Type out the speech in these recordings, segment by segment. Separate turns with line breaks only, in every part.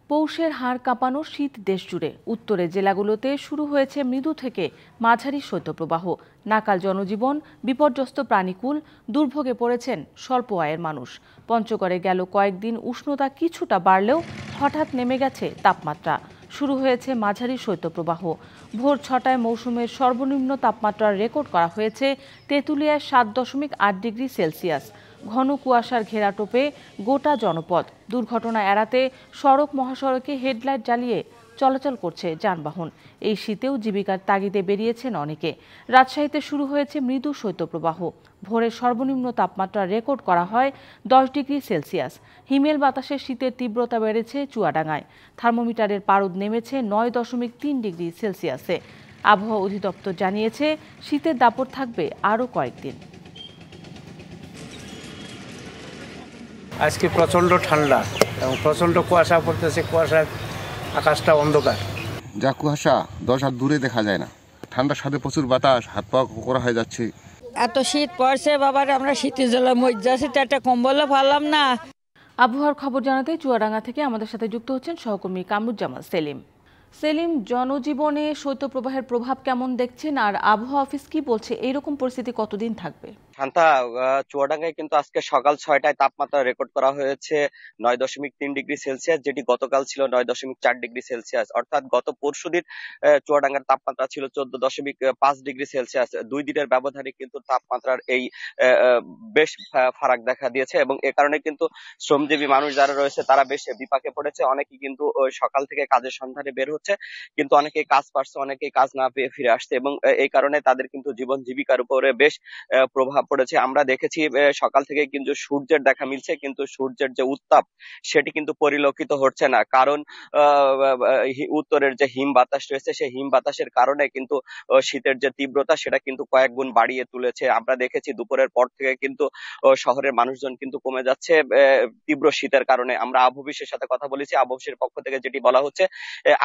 পৌষের হাড় কাঁপানো শীত দেশজুড়ে। উত্তরে জেলাগুলোতে শুরু হয়েছে মৃদু থেকে মাঝারি শৈত্যপ্রবাহ। নাকাল জনজীবন, বিপর্যস্ত প্রাণীকুল, দুর্ভোগে পড়েছেন স্বল্প আয়ের মানুষ। পঞ্চগড়ে গেল কয়েকদিন উষ্ণতা কিছুটা বাড়লেও হঠাৎ নেমে গেছে তাপমাত্রা। শুরু হয়েছে মাঝারি শৈত্যপ্রবাহ। ভোর 6টায় মৌসুমের সর্বনিম্ন তাপমাত্রার রেকর্ড করা হয়েছে তেঁতুলিয়ায় 7.8 ডিগ্রি সেলসিয়াস। ঘন কুয়াশার ঘেরাটোপে গোটা জনপদ। দুর্ঘটনা এড়াতে সড়ক মহাসড়কে হেডলাইট জ্বালিয়ে চলাচল করছে যানবাহন। এই শীতেও জীবিকার তাগিদে বেরিয়েছেন অনেকে। রাজশাহীতে শুরু হয়েছে মৃদু শৈত্যপ্রবাহ। ভোরের সর্বনিম্ন তাপমাত্রা রেকর্ড করা হয় 10 ডিগ্রি সেলসিয়াস। হিমেল বাতাসে শীতের তীব্রতা বেড়েছে চুয়াডাঙ্গায়। থার্মোমিটারের পারদ নেমেছে 9.3 ডিগ্রি সেলসিয়াসে। আবহাওয়া অধিদপ্তর জানিয়েছে শীতের দাপট থাকবে আরও কয়েকদিন।
আজকে প্রচণ্ড ঠান্ডা এবং প্রচণ্ড কুয়াশা পড়তেছে, কুয়াশার আকাশটা অন্ধকার।
যা কুয়াশা 10 হাত দূরে দেখা যায় না। ঠান্ডার সাথে প্রচুর বাতাস, হাত পা কোকড়া হয়ে যাচ্ছে।
এত শীত পড়ছে বাবার, আমরা শীতের জন্য মজ্জাছি, একটা কম্বলও পারলাম না।
আবহাওয়ার খবর জানাতে চুয়াডাঙ্গা থেকে আমাদের সাথে যুক্ত হচ্ছেন সহকর্মী কামরুজ্জামান সেলিম। সেলিম, জনজীবনে শৈত্যপ্রবাহের প্রভাব কেমন দেখছেন, আর আবহাওয়া অফিস কি বলছে, এইরকম পরিস্থিতি কতদিন থাকবে?
শান্তা, চুয়াডাঙ্গায় কিন্তু আজকে সকাল 6টায় তাপমাত্রা রেকর্ড করা হয়েছে 9.3 ডিগ্রি সেলসিয়াস, যেটি গতকাল ছিল 9.4 ডিগ্রি সেলসিয়াস। অর্থাৎ গত পরশুদিন চুয়াডাঙ্গার তাপমাত্রা ছিল 14.5 ডিগ্রি সেলসিয়াস। 2 দিনের ব্যবধানে কিন্তু তাপমাত্রার এই বেশ ফারাক দেখা দিয়েছে, এবং এ কারণে কিন্তু শ্রমজীবী মানুষ যারা রয়েছে তারা বেশ বিপাকে পড়েছে। অনেকেই কিন্তু সকাল থেকে কাজের সন্ধানে বের হচ্ছে, কিন্তু অনেকেই কাজ পাচ্ছে, অনেকেই কাজ না পেয়ে ফিরে আসছে, এবং এই কারণে তাদের কিন্তু জীবন জীবিকার উপরে বেশ প্রভাব পড়েছে। আমরা দেখেছি সকাল থেকে কিন্তু সূর্যের দেখা মিলছে, কিন্তু সূর্যের যে উত্তাপ সেটি কিন্তু পরিলক্ষিত হচ্ছে না। কারণ উত্তরের যে হিম বাতাস রয়েছে, সেই হিম বাতাসের কারণে কিন্তু শীতের যে তীব্রতা সেটা কিন্তু কয়েক গুণ বাড়িয়ে তুলেছে। আমরা দেখেছি দুপুরের পর থেকে কিন্তু শহরের মানুষজন কিন্তু কমে যাচ্ছে তীব্র শীতের কারণে। আমরা আবহাওয়া অফিসের সাথে কথা বলেছি, আবহাওয়া অফিসের পক্ষ থেকে যেটি বলা হচ্ছে,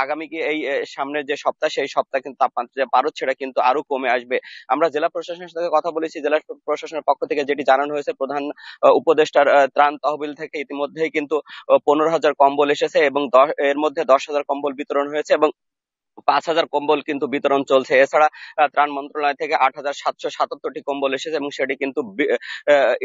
আগামী এই সামনের যে সপ্তাহ, সেই সপ্তাহে কিন্তু তাপমাত্রা যে পারদ সেটা কিন্তু আরো কমে আসবে। আমরা জেলা প্রশাসনের সাথে কথা বলেছি, জেলা প্রশাসনের পক্ষ থেকে যেটি জানানো হয়েছে, প্রধান উপদেষ্টার ত্রাণ তহবিল থেকে ইতিমধ্যেই কিন্তু 15,000 কম্বল এসেছে, এবং এর মধ্যে 10,000 কম্বল বিতরণ হয়েছে, এবং 5,000 কম্বল কিন্তু বিতরণ চলছে। এছাড়া ত্রাণ মন্ত্রণালয় থেকে 8,777টি কম্বল এসেছে, এবং সেটি কিন্তু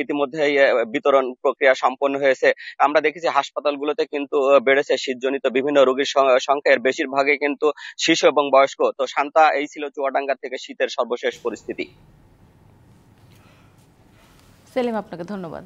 ইতিমধ্যেই বিতরণ প্রক্রিয়া সম্পন্ন হয়েছে। আমরা দেখেছি হাসপাতালগুলোতে কিন্তু বেড়েছে শীতজনিত বিভিন্ন রোগীর সংখ্যা, এর বেশিরভাগই কিন্তু শিশু এবং বয়স্ক। তো শান্তা, এই ছিল চুয়াডাঙ্গা থেকে শীতের সর্বশেষ পরিস্থিতি।
সেলিম, আপনাকে ধন্যবাদ।